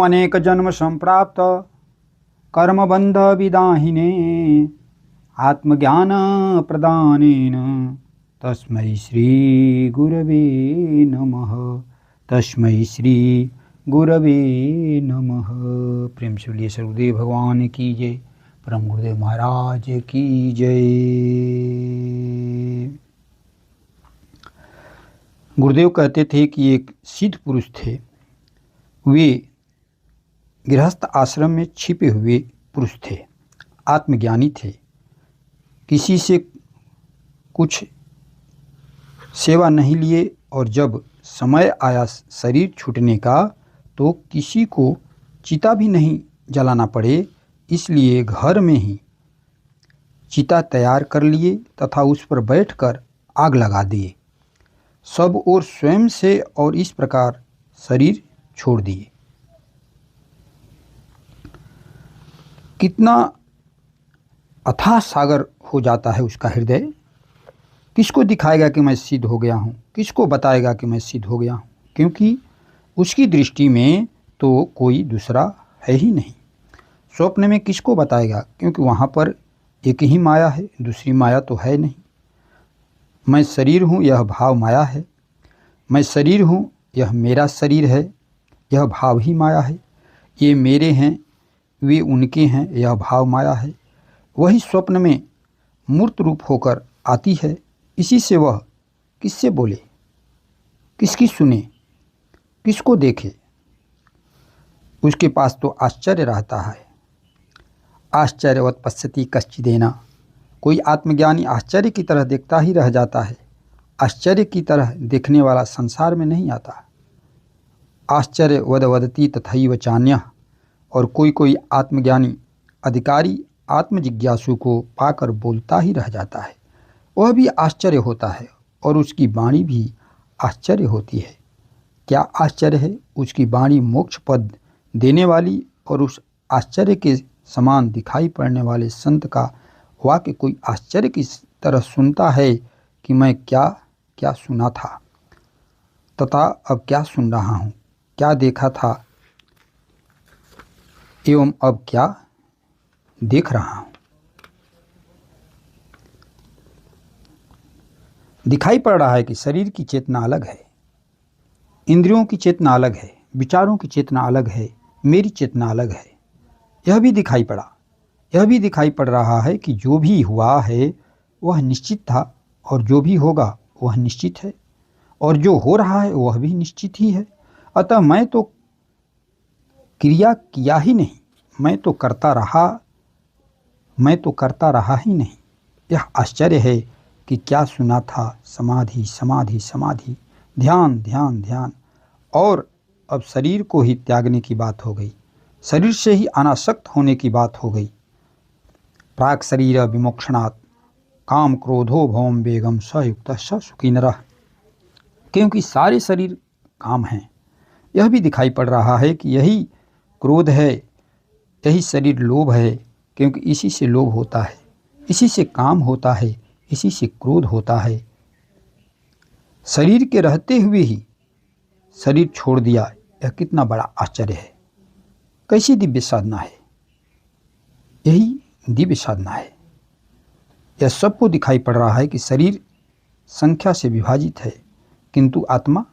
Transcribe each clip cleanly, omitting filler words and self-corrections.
अनेक जन्म संप्राप्त कर्मबंध विदाहिने आत्मज्ञान प्रदानेन तस्मै श्री गुरवे नमः। तस्मै श्री गुरवे नमः। प्रेम से बोलिए सद्गुरुदेव भगवान की जय, परम गुरुदेव महाराज की जय। गुरुदेव कहते थे कि एक सिद्ध पुरुष थे। वे गृहस्थ आश्रम में छिपे हुए पुरुष थे, आत्मज्ञानी थे। किसी से कुछ सेवा नहीं लिए और जब समय आया शरीर छूटने का तो किसी को चिता भी नहीं जलाना पड़े, इसलिए घर में ही चिता तैयार कर लिए तथा उस पर बैठकर आग लगा दिए सब और स्वयं से, और इस प्रकार शरीर छोड़ दिए। कितना अथाह सागर हो जाता है उसका हृदय। किसको दिखाएगा कि मैं सिद्ध हो गया हूँ, किसको बताएगा कि मैं सिद्ध हो गया हूँ, क्योंकि उसकी दृष्टि में तो कोई दूसरा है ही नहीं। स्वप्न में किसको बताएगा, क्योंकि वहाँ पर एक ही माया है, दूसरी माया तो है नहीं। मैं शरीर हूँ यह भाव माया है, मैं शरीर हूँ यह मेरा शरीर है यह भाव ही माया है, ये मेरे हैं वे उनके हैं यह भाव माया है। वही स्वप्न में मूर्त रूप होकर आती है। इसी से वह किससे बोले, किसकी सुने, किसको देखे, उसके पास तो आश्चर्य रहता है। आश्चर्यवत पश्यति कश्चिदेन, कोई आत्मज्ञानी आश्चर्य की तरह देखता ही रह जाता है। आश्चर्य की तरह देखने वाला संसार में नहीं आता। आश्चर्य वद वदति तथैव चान्यः, और कोई आत्मज्ञानी अधिकारी आत्मजिज्ञासु को पाकर बोलता ही रह जाता है। वह भी आश्चर्य होता है और उसकी वाणी भी आश्चर्य होती है। क्या आश्चर्य है, उसकी वाणी मोक्ष पद देने वाली, और उस आश्चर्य के समान दिखाई पड़ने वाले संत का वाक्य कोई आश्चर्य की तरह सुनता है कि मैं क्या क्या सुना था तथा अब क्या सुन रहा हूँ, क्या देखा था एवं अब क्या देख रहा हूँ। दिखाई पड़ रहा है कि शरीर की चेतना अलग है, इंद्रियों की चेतना अलग है, विचारों की चेतना अलग है, मेरी चेतना अलग है। यह भी दिखाई पड़ा। यह भी दिखाई पड़ रहा है कि जो भी हुआ है वह निश्चित था, और जो भी होगा वह निश्चित है, और जो हो रहा है वह भी निश्चित ही है। अतः मैं तो क्रिया किया ही नहीं, मैं तो करता रहा ही नहीं। यह आश्चर्य है कि क्या सुना था, समाधि समाधि समाधि, ध्यान ध्यान ध्यान, और अब शरीर को ही त्यागने की बात हो गई, शरीर से ही अनासक्त होने की बात हो गई। प्राक शरीर विमोक्षणात् काम क्रोधो भवम वेगम सयुक्त स सुखी नरः, क्योंकि सारे शरीर काम हैं। यह भी दिखाई पड़ रहा है कि यही क्रोध है, यही शरीर लोभ है, क्योंकि इसी से लोभ होता है, इसी से काम होता है, इसी से क्रोध होता है। शरीर के रहते हुए ही शरीर छोड़ दिया, यह कितना बड़ा आश्चर्य है। कैसी दिव्य साधना है, यही दिव्य साधना है। यह सबको दिखाई पड़ रहा है कि शरीर संख्या से विभाजित है, किंतु आत्मा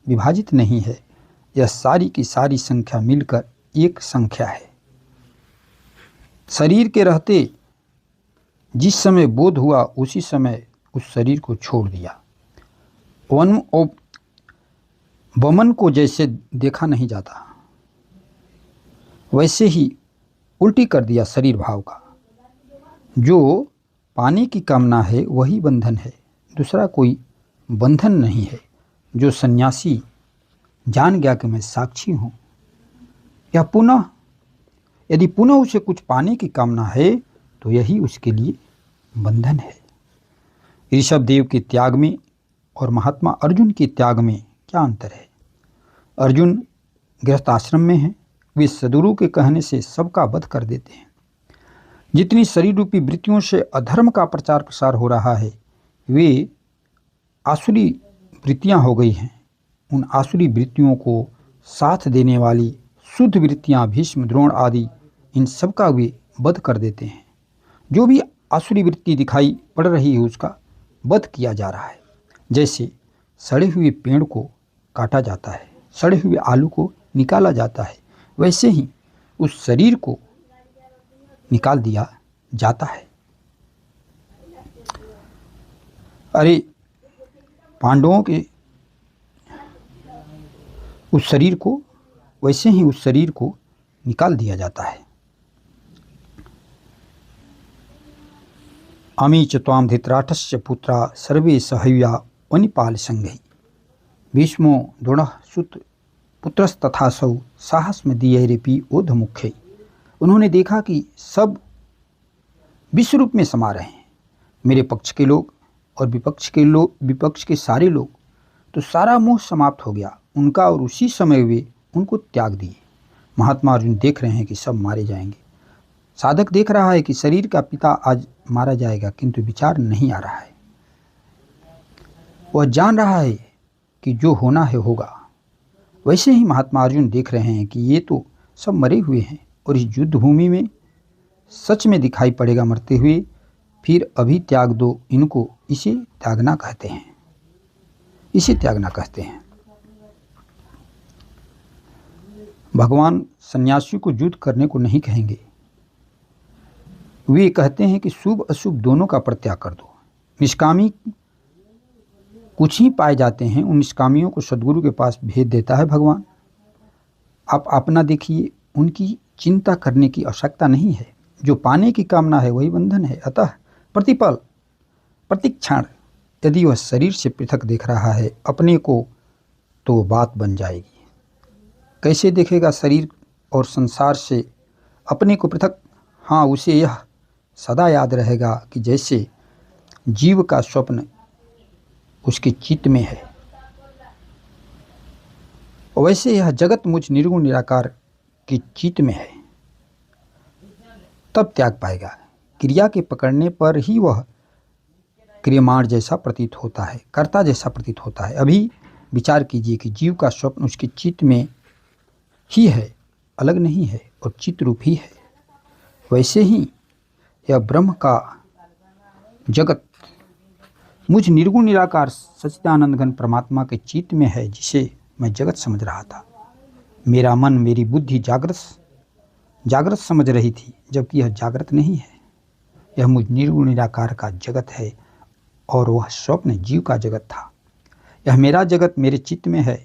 विभाजित नहीं है। यह सारी की सारी संख्या मिलकर एक संख्या है। शरीर के रहते जिस समय बोध हुआ उसी समय उस शरीर को छोड़ दिया। वमन को जैसे देखा नहीं जाता वैसे ही उल्टी कर दिया शरीर भाव का। जो पाने की कामना है वही बंधन है, दूसरा कोई बंधन नहीं है। जो सन्यासी जान गया कि मैं साक्षी हूँ, या यदि पुनः उसे कुछ पाने की कामना है तो यही उसके लिए बंधन है। ऋषभदेव के त्याग में और महात्मा अर्जुन के त्याग में क्या अंतर है। अर्जुन गृहस्थ आश्रम में हैं, वे सद्गुरु के कहने से सबका वध कर देते हैं। जितनी शरीर रूपी वृत्तियों से अधर्म का प्रचार प्रसार हो रहा है वे आसुरी वृत्तियां हो गई हैं। उन आसुरी वृत्तियों को साथ देने वाली शुद्ध वृत्तियाँ भीष्म, द्रोण आदि इन सब का वे वध कर देते हैं। जो भी आसुरी वृत्ति दिखाई पड़ रही है उसका वध किया जा रहा है। जैसे सड़े हुए पेड़ को काटा जाता है, सड़े हुए आलू को निकाला जाता है, वैसे ही उस शरीर को निकाल दिया जाता है। अरे पांडवों के उस शरीर को, वैसे ही उस शरीर को निकाल दिया जाता है। अमी च त्वां धृतराष्ट्रस्य पुत्रा सर्वे सहैया वनिपाल संगहि भीष्मो द्रोणः सुत पुत्रस्तथासौ साहसमदीयैरपि ओधमुख्यै। उन्होंने देखा कि सब विश्व रूप में समा रहे हैं, मेरे पक्ष के लोग और विपक्ष के सारे लोग। तो सारा मोह समाप्त हो गया उनका और उसी समय वे उनको त्याग दिए। महात्मा अर्जुन देख रहे हैं कि सब मारे जाएंगे। साधक देख रहा है कि शरीर का पिता आज मारा जाएगा, किंतु विचार नहीं आ रहा है। वह जान रहा है कि जो होना है होगा। वैसे ही महात्मा अर्जुन देख रहे हैं कि ये तो सब मरे हुए हैं और इस युद्ध भूमि में सच में दिखाई पड़ेगा मरते हुए। फिर अभी त्याग दो इनको, इसे त्यागना कहते हैं, इसे त्यागना कहते हैं। भगवान सन्यासियों को युद्ध करने को नहीं कहेंगे। वे कहते हैं कि शुभ अशुभ दोनों का परित्याग कर दो। निष्कामी कुछ ही पाए जाते हैं, उन निष्कामियों को सद्गुरु के पास भेज देता है भगवान। आप अपना देखिए, उनकी चिंता करने की आवश्यकता नहीं है। जो पाने की कामना है वही बंधन है। अतः प्रतिपल प्रतिक्षण यदि वह शरीर से पृथक देख रहा है अपने को, तो बात बन जाएगी। कैसे देखेगा शरीर और संसार से अपने को पृथक? हाँ, उसे यह सदा याद रहेगा कि जैसे जीव का स्वप्न उसके चित्त में है, वैसे यह जगत मुझ निर्गुण निराकार के चित्त में है। तब त्याग पाएगा। क्रिया के पकड़ने पर ही वह क्रियमाण जैसा प्रतीत होता है, कर्ता जैसा प्रतीत होता है। अभी विचार कीजिए कि जीव का स्वप्न उसके चित्त में ही है, अलग नहीं है और चित्त रूप ही है। वैसे ही यह ब्रह्म का जगत मुझ निर्गुण निराकार सच्चिदानंद घन परमात्मा के चित्त में है, जिसे मैं जगत समझ रहा था। मेरा मन, मेरी बुद्धि जागृत समझ रही थी, जबकि यह जागृत नहीं है। यह मुझ निर्गुण निराकार का जगत है और वह स्वप्न जीव का जगत था। यह मेरा जगत मेरे चित्त में है।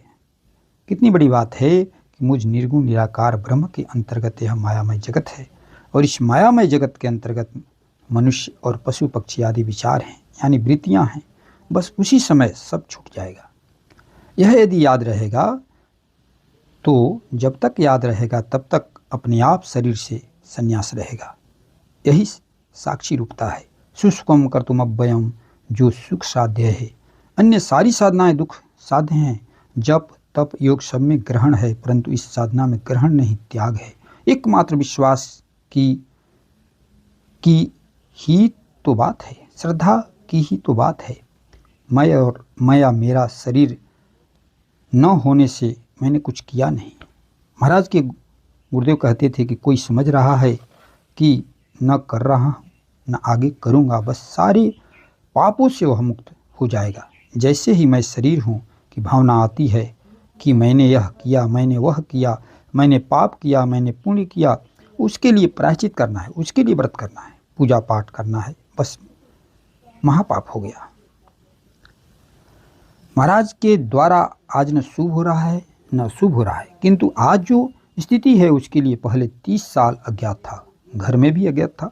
कितनी बड़ी बात है कि मुझ निर्गुण निराकार ब्रह्म के अंतर्गत यह मायामय जगत है और इस मायामय जगत के अंतर्गत मनुष्य और पशु पक्षी आदि विचार हैं, यानी वृत्तियां हैं। बस उसी समय सब छूट जाएगा। यह यदि याद रहेगा तो जब तक याद रहेगा तब तक अपने आप शरीर से संन्यास रहेगा। यही साक्षी रूपता है। सुसुखम कर्तुम अव्ययम, जो सुख साध्य है। अन्य सारी साधनाएं दुख साध्य हैं। जप तप योग सब में ग्रहण है, परंतु इस साधना में ग्रहण नहीं, त्याग है। एकमात्र विश्वास की ही तो बात है, श्रद्धा की ही तो बात है। मैं और माया, मेरा शरीर न होने से मैंने कुछ किया नहीं। महाराज के गुरुदेव कहते थे कि कोई समझ रहा है कि न कर रहा हूँ न आगे करूँगा, बस सारे पापों से वह मुक्त हो जाएगा। जैसे ही मैं शरीर हूँ कि भावना आती है कि मैंने यह किया, मैंने वह किया, मैंने पाप किया, मैंने पुण्य किया, उसके लिए प्रायश्चित करना है, उसके लिए व्रत करना है, पूजा पाठ करना है, बस महापाप हो गया। महाराज के द्वारा आज न शुभ हो रहा है न अशुभ हो रहा है, किंतु आज जो स्थिति है उसके लिए पहले 30 साल अज्ञात था। घर में भी अज्ञात था,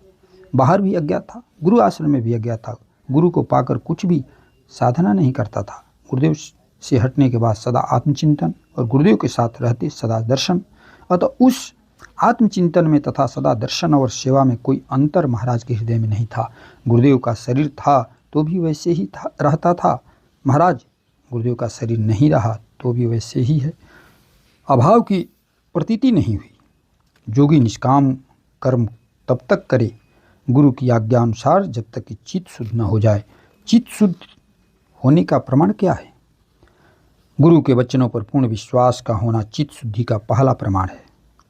बाहर भी अज्ञात था, गुरु आश्रम में भी अज्ञात था। गुरु को पाकर कुछ भी साधना नहीं करता था। गुरुदेव से हटने के बाद सदा आत्मचिंतन और गुरुदेव के साथ रहते सदा दर्शन। अतः उस आत्मचिंतन में तथा सदा दर्शन और सेवा में कोई अंतर महाराज के हृदय में नहीं था। गुरुदेव का शरीर था तो भी वैसे ही रहता था। महाराज गुरुदेव का शरीर नहीं रहा तो भी वैसे ही है। अभाव की प्रतीति नहीं हुई। जोगी निष्काम कर्म तब तक करे गुरु की आज्ञा अनुसार जब तक कि चित्त शुद्ध न हो जाए। चित्त शुद्ध होने का प्रमाण क्या है? गुरु के वचनों पर पूर्ण विश्वास का होना चित्त शुद्धि का पहला प्रमाण है।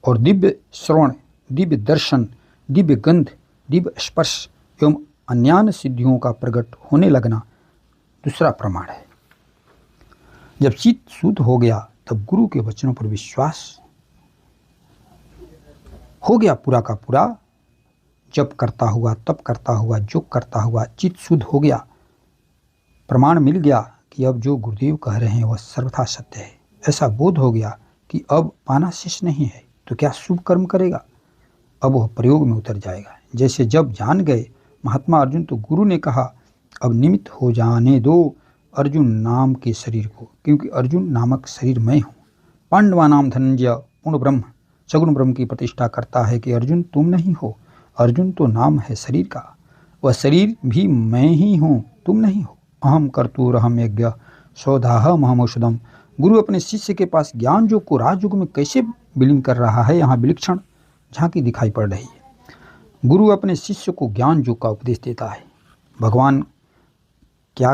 और दिव्य श्रवण, दिव्य दर्शन, दिव्य गंध, दिव्य स्पर्श एवं अन्यान्य सिद्धियों का प्रकट होने लगना दूसरा प्रमाण है। जब चित्त शुद्ध हो गया तब गुरु के वचनों पर विश्वास हो गया पूरा का पूरा। जब करता हुआ, तब करता हुआ, जो करता हुआ चित्त शुद्ध हो गया, प्रमाण मिल गया कि अब जो गुरुदेव कह रहे हैं वह सर्वथा सत्य है। ऐसा बोध हो गया कि अब पाना शेष नहीं है, तो क्या शुभ कर्म करेगा, अब वह प्रयोग में उतर जाएगा। जैसे जब जान गए महात्मा अर्जुन, तो गुरु ने कहा अब निमित्त हो जाने दो अर्जुन नाम के शरीर को, क्योंकि अर्जुन नामक शरीर मैं हूँ। पांडवा नाम धनंजय पूर्ण ब्रह्म, सगुण ब्रह्म की प्रतिष्ठा करता है कि अर्जुन तुम नहीं हो, अर्जुन तो नाम है शरीर का, वह शरीर भी मैं ही हूँ, तुम नहीं हो। अहम कर्तुरहम यज्ञ सौदाहम अहमौषधम। गुरु अपने शिष्य के पास ज्ञान योग को राजयोग में कैसे विलीन कर रहा है, यहाँ विलक्षण झांकी दिखाई पड़ रही है। गुरु अपने शिष्य को ज्ञान योग का उपदेश देता है। भगवान क्या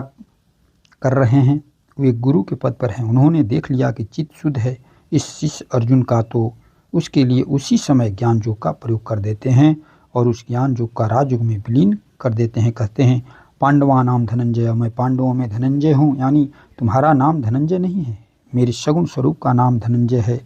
कर रहे हैं, वे गुरु के पद पर हैं। उन्होंने देख लिया कि चित्त शुद्ध है इस शिष्य अर्जुन का, तो उसके लिए उसी समय ज्ञान योग का प्रयोग कर देते हैं और उस ज्ञान योग का राजयोग में विलीन कर देते हैं। कहते हैं पांडवा नाम धनंजय, मैं पांडवों में धनंजय हूँ, यानी तुम्हारा नाम धनंजय नहीं है, मेरे सगुण स्वरूप का नाम धनंजय है।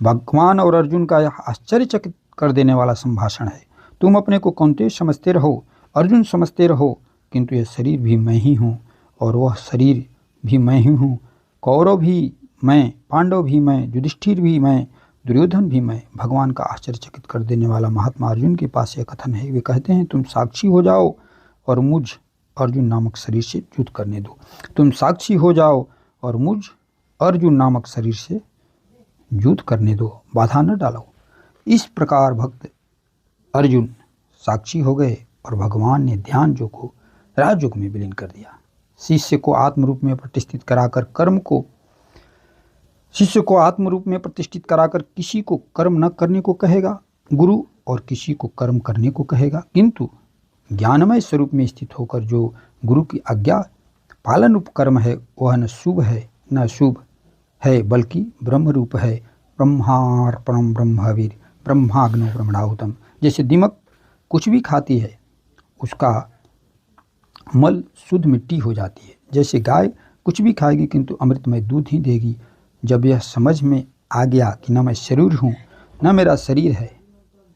भगवान और अर्जुन का यह आश्चर्यचकित कर देने वाला संभाषण है। तुम अपने को कौन्तेय समझते रहो, अर्जुन समझते रहो, किंतु यह शरीर भी मैं ही हूँ और वह शरीर भी मैं ही हूँ। कौरव भी मैं, पांडव भी मैं, युधिष्ठिर भी मैं, दुर्योधन भी मैं। भगवान का आश्चर्यचकित कर देने वाला महात्मा अर्जुन के पास यह कथन है। वे कहते हैं तुम साक्षी हो जाओ और मुझ अर्जुन नामक शरीर से युद्ध करने दो। तुम साक्षी हो जाओ और मुझ अर्जुन नामक शरीर से युद्ध करने दो, बाधा न डालो। इस प्रकार भक्त अर्जुन साक्षी हो गए और भगवान ने ध्यान योग को राजयोग में विलीन कर दिया। शिष्य को आत्म रूप में प्रतिष्ठित कराकर किसी को कर्म न करने को कहेगा गुरु और किसी को कर्म करने को कहेगा, किंतु ज्ञानमय स्वरूप में स्थित होकर जो गुरु की आज्ञा पालन रूप कर्म है वह न शुभ है न अशुभ है, बल्कि ब्रह्म रूप है। ब्रह्मार्पणम ब्रह्मवीर ब्रह्माग्नो ब्रह्मणाहुतम। जैसे दीमक कुछ भी खाती है उसका मल शुद्ध मिट्टी हो जाती है, जैसे गाय कुछ भी खाएगी किंतु अमृतमय दूध ही देगी। जब यह समझ में आ गया कि न मैं शरीर हूँ, न मेरा शरीर है,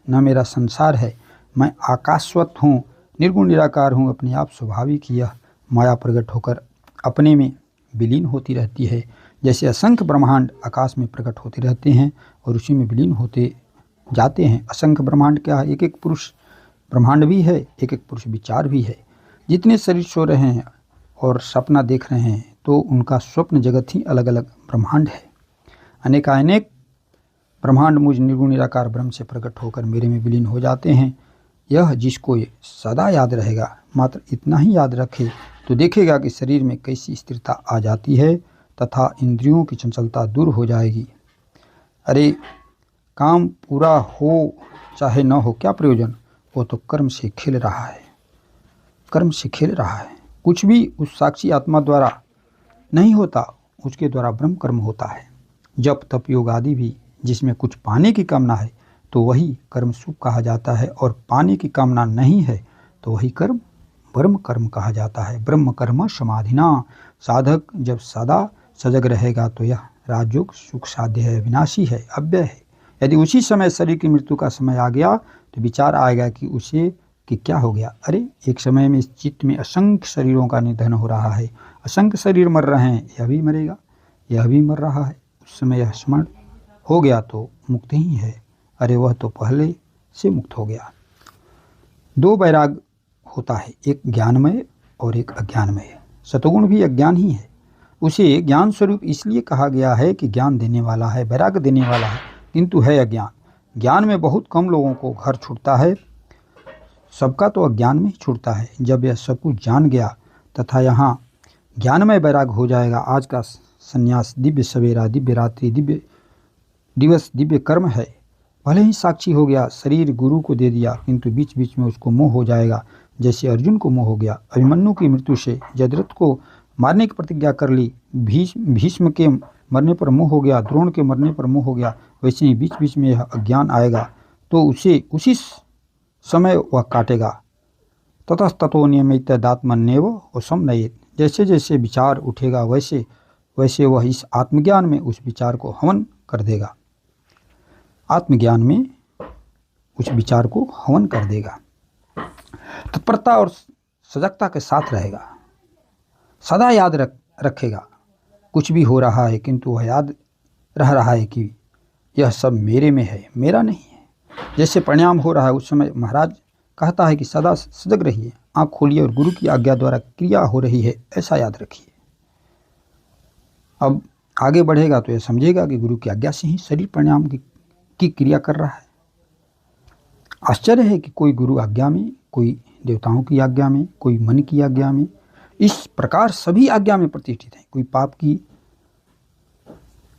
न मेरा संसार है, मैं आकाशवत हूँ, निर्गुण निराकार हूँ, अपने आप स्वाभाविक यह माया प्रकट होकर अपने में विलीन होती रहती है। जैसे असंख्य ब्रह्मांड आकाश में प्रकट होते रहते हैं और उसी में विलीन होते जाते हैं। असंख्य ब्रह्मांड क्या है, एक एक पुरुष ब्रह्मांड भी है, एक एक पुरुष विचार भी है। जितने शरीर सो रहे हैं और सपना देख रहे हैं तो उनका स्वप्न जगत ही अलग अलग ब्रह्मांड है। अनेकानेक ब्रह्मांड मुझ निर्गुण निराकार ब्रह्म से प्रकट होकर मेरे में विलीन हो जाते हैं। यह जिसको सदा याद रहेगा, मात्र इतना ही याद रखे, तो देखेगा कि शरीर में कैसी स्थिरता आ जाती है तथा इंद्रियों की चंचलता दूर हो जाएगी। अरे काम पूरा हो चाहे न हो क्या प्रयोजन, वो तो कर्म से खेल रहा है, कर्म से खेल रहा है। कुछ भी उस साक्षी आत्मा द्वारा नहीं होता, उसके द्वारा ब्रह्म कर्म होता है। जप तप योग आदि भी जिसमें कुछ पाने की कामना है तो वही कर्म शुभ कहा जाता है, और पाने की कामना नहीं है तो वही कर्म ब्रह्म कर्म कहा जाता है। ब्रह्म कर्म समाधिना। साधक जब सदा सजग रहेगा तो यह राजयोग सुख साध्य है, विनाशी है, अव्यय है। यदि उसी समय शरीर की मृत्यु का समय आ गया तो विचार आएगा कि उसे कि क्या हो गया। अरे एक समय में इस चित्त में असंख्य शरीरों का निधन हो रहा है, असंख्य शरीर मर रहे हैं, यह भी मरेगा, यह भी मर रहा है। उस समय यह स्मरण हो गया तो मुक्त ही है। अरे वह तो पहले से मुक्त हो गया। दो वैराग होता है, एक ज्ञानमय और एक अज्ञानमय। सतगुण भी अज्ञान ही है। उसे ज्ञान स्वरूप इसलिए कहा गया है कि ज्ञान देने वाला है, वैराग्य देने वाला है, किंतु है अज्ञान। ज्ञान में बहुत कम लोगों को घर छूटता है, सबका तो अज्ञान में ही छूटता है। जब यह सब कुछ जान गया तथा यहाँ ज्ञानमय वैराग हो जाएगा। आज का संन्यास दिव्य सवेरा, दिव्य रात्रि, दिव्य दिवस, दिव्य कर्म है। भले ही साक्षी हो गया, शरीर गुरु को दे दिया, किंतु बीच बीच में उसको मोह हो जाएगा, जैसे अर्जुन को मोह हो गया। अभिमन्यु की मृत्यु से जयद्रथ को मारने की प्रतिज्ञा कर ली, भीष्म के मरने पर मोह हो गया, द्रोण के मरने पर मोह हो गया, वैसे ही बीच बीच में यह अज्ञान आएगा तो उसे उसी समय वह काटेगा। ततस्ततो नियमित दात्मन्येव उपशमनयेत्। जैसे जैसे विचार उठेगा वैसे वैसे वह इस आत्मज्ञान में उस विचार को हवन कर देगा, आत्मज्ञान में उस विचार को हवन कर देगा। तत्परता और सजगता के साथ रहेगा, सदा याद रखेगा कुछ भी हो रहा है, किंतु वह याद रह रहा है कि यह सब मेरे में है, मेरा नहीं है। जैसे परिणाम हो रहा है उस समय महाराज कहता है कि सदा सजग रहिए, आँख खोलिए और गुरु की आज्ञा द्वारा क्रिया हो रही है, ऐसा याद रखिए। अब आगे बढ़ेगा तो यह समझेगा कि गुरु की आज्ञा से ही शरीर परिणाम की क्रिया कर रहा है। आश्चर्य है कि कोई गुरु आज्ञा में, कोई देवताओं की आज्ञा में, कोई मन की आज्ञा में, इस प्रकार सभी आज्ञा में प्रतिष्ठित है। कोई पाप की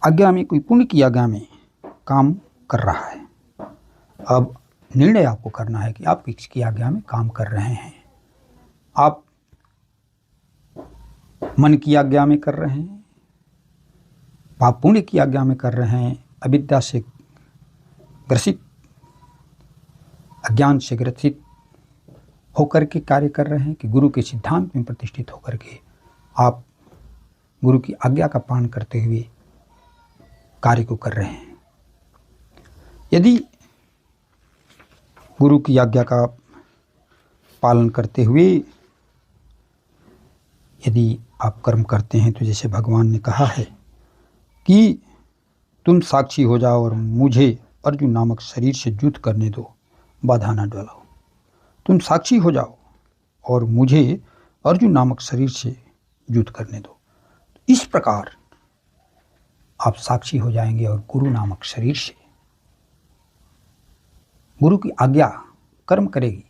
आज्ञा में, कोई पुण्य की आज्ञा में काम कर रहा है। अब निर्णय आपको करना है कि आप किसकी आज्ञा में काम कर रहे हैं। आप मन की आज्ञा में कर रहे हैं, पाप पुण्य की आज्ञा में कर रहे हैं, अविद्या से ग्रसित, अज्ञान से ग्रसित होकर के कार्य कर रहे हैं, कि गुरु के सिद्धांत में प्रतिष्ठित होकर के आप गुरु की आज्ञा का पालन करते हुए कार्य को कर रहे हैं। यदि गुरु की आज्ञा का पालन करते हुए यदि आप कर्म करते हैं तो जैसे भगवान ने कहा है कि तुम साक्षी हो जाओ और मुझे अर्जुन नामक शरीर से युद्ध करने दो, बाधा न डालो। तुम साक्षी हो जाओ और मुझे अर्जुन नामक शरीर से युद्ध करने दो। इस प्रकार आप साक्षी हो जाएंगे और गुरु नामक शरीर से गुरु की आज्ञा कर्म करेगी,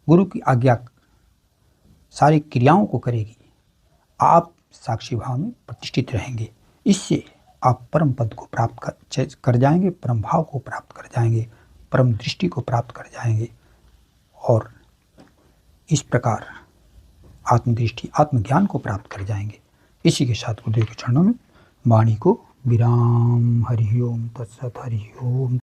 गुरु की आज्ञा सारी क्रियाओं को करेगी। आप साक्षी भाव में प्रतिष्ठित रहेंगे। इससे आप परम पद को प्राप्त कर जाएंगे, परम भाव को प्राप्त कर जाएंगे, परम दृष्टि को प्राप्त कर जाएंगे और इस प्रकार आत्मदृष्टि, आत्मज्ञान को प्राप्त कर जाएंगे। इसी के साथ गुरुदेव के चरणों में वाणी को विराम। हरि ओम तत्सत। हरि ओम